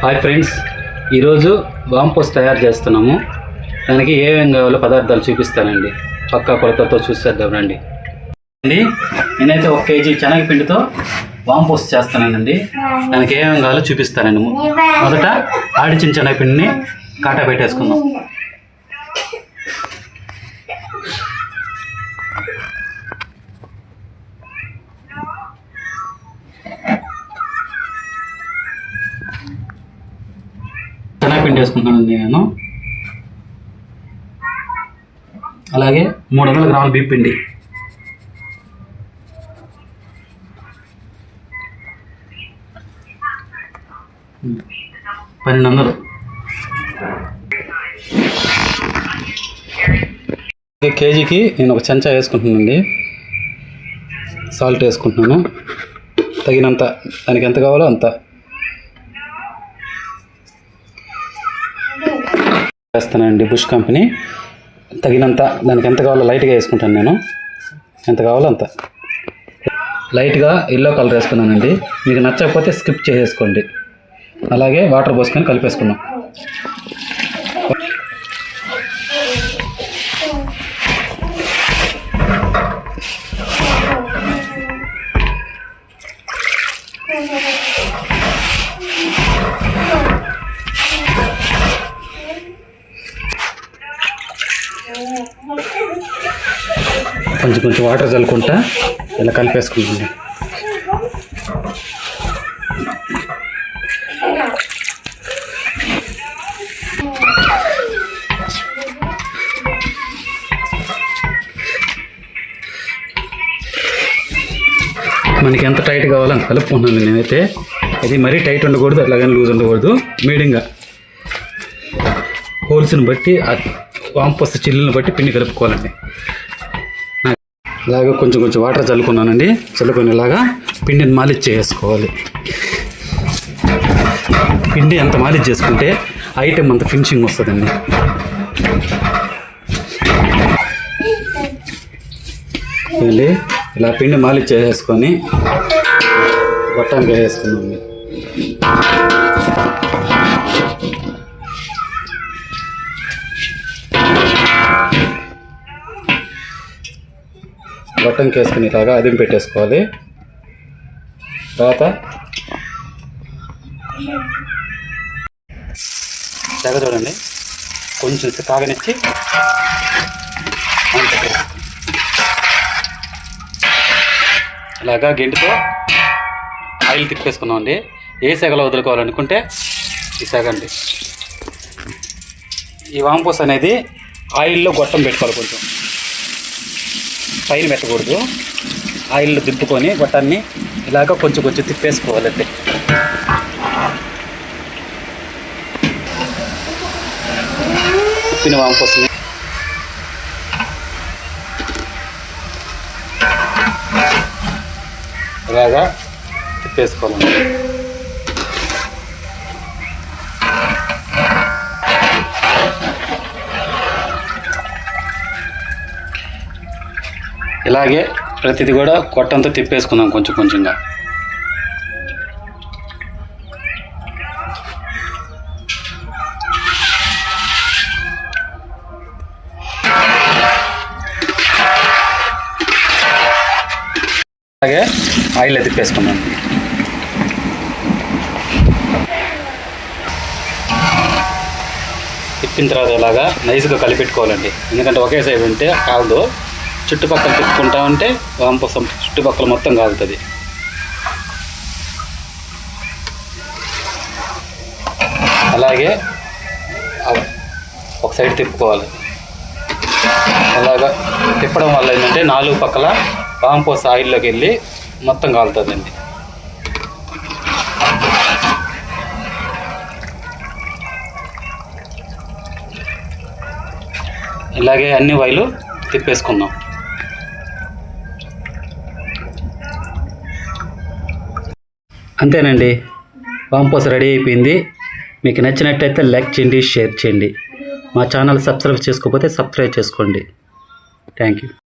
Hi friends, ఈరోజు వాంపోస్ తయారు చేస్తున్నాము. దానికి ఏమేమి కావాలో పదార్థాలు చూపిస్తానండి. పక్కా కొలతతో చూసేద్దాం రండి. నేనైతే 1 కేజీ శనగపిండితో వాంపోస్ చేస్తానండి. దానికి ఏమేమి కావాలో చూపిస్తానండి. మొదట ఆడిచిన శనగపిండిని కాటా పెట్టేసుకుందాం. శనగపిండి వేసుకుంటానండి నేను. అలాగే 300 గ్రాముల బియ్యం పిండి, $1200. కేజీకి నేను 1 చెంచా వేసుకుంటున్నానండి. సాల్ట్ వేసుకుంటున్నాను తగినంత, దానికి ఎంత కావాలో అంత వేస్తానండి. బుష్ కంపెనీ తగినంత, దానికి ఎంత కావాలో లైట్గా వేసుకుంటాను నేను. ఎంత కావాలో అంత లైట్గా ఎల్లో కలర్ వేసుకున్నానండి. మీకు నచ్చకపోతే స్కిప్ చేసేసుకోండి. అలాగే వాటర్ పోసుకొని కలిపేసుకుందాం. కొంచెం వాటర్ చల్లుకుంటా ఇలా కలిపేసుకుంటుంది. మనకి ఎంత టైట్ కావాలో అంత కలుపుకుంటున్నాను నేనైతే. ఇది మరీ టైట్ ఉండకూడదు, అట్లాగని లూజ్ ఉండకూడదు. మీడియంగా హోల్స్ని బట్టి, ఆ వాంపోస్ చిల్లుని బట్టి పిండి కలుపుకోవాలండి. ఇలాగ కొంచెం వాటర్ చల్లుకున్నానండి. చల్లుకొని ఇలాగా పిండిని మాలిష్ చేసుకోవాలి. పిండి ఎంత మాలిష్ చేసుకుంటే ఐటెం అంత ఫినిషింగ్ వస్తుందండి. ఇలా పిండి మాలిష్ చేసేసుకొని గొట్టానికి వేసుకుందాం. బట్టంకి వేసుకుని ఇలాగా అదిం పెట్టేసుకోవాలి. తర్వాత తెగ చూడండి, కొంచెం కాగనిచ్చి ఇలాగా గెంటితో ఆయిల్ తిప్పేసుకున్నామండి. ఏ సెగలో వదులుకోవాలనుకుంటే ఈ సెగ అండి. ఈ వాంపోస్ అనేది ఆయిల్లో గొట్టం పెట్టుకోవాలి. కొంచెం పైన పెట్టకూడదు. ఆయిల్లో దింపుకొని గొట్టాన్ని ఇలాగ కొంచెం తిప్పేసుకోవాలంటే. తిప్పిన వాంపోస్ని ఇలాగా తిప్పేసుకోవాలండి. ఇలాగే ప్రతిదీ కూడా కొట్టంతో తిప్పేసుకుందాం కొంచెంగా. అలాగే ఆయిల్ తిప్పేసుకుందాం. తిప్పిన తర్వాత ఇలాగా నైస్గా కలిపెట్టుకోవాలండి. ఎందుకంటే ఒకే సైడ్ ఉంటే కాదు, చుట్టుపక్కల తిప్పుకుంటా ఉంటే వాంపోస్ చుట్టుపక్కల మొత్తం కాలుతుంది. అలాగే ఒక సైడ్ తిప్పుకోవాలి. అలాగా తిప్పడం వల్ల ఏంటంటే 4 పక్కల వాంపోస్ ఆయిల్లోకి వెళ్ళి మొత్తం కాలుతుందండి. ఇలాగే అన్ని వాయిలు తిప్పేసుకుందాం. అంతేనండి, వాంపోస్ రెడీ అయిపోయింది. మీకు నచ్చినట్టయితే లైక్ చేయండి, షేర్ చేయండి. మా ఛానల్ సబ్స్క్రైబ్ చేసుకోకపోతే సబ్స్క్రైబ్ చేసుకోండి. Thank you.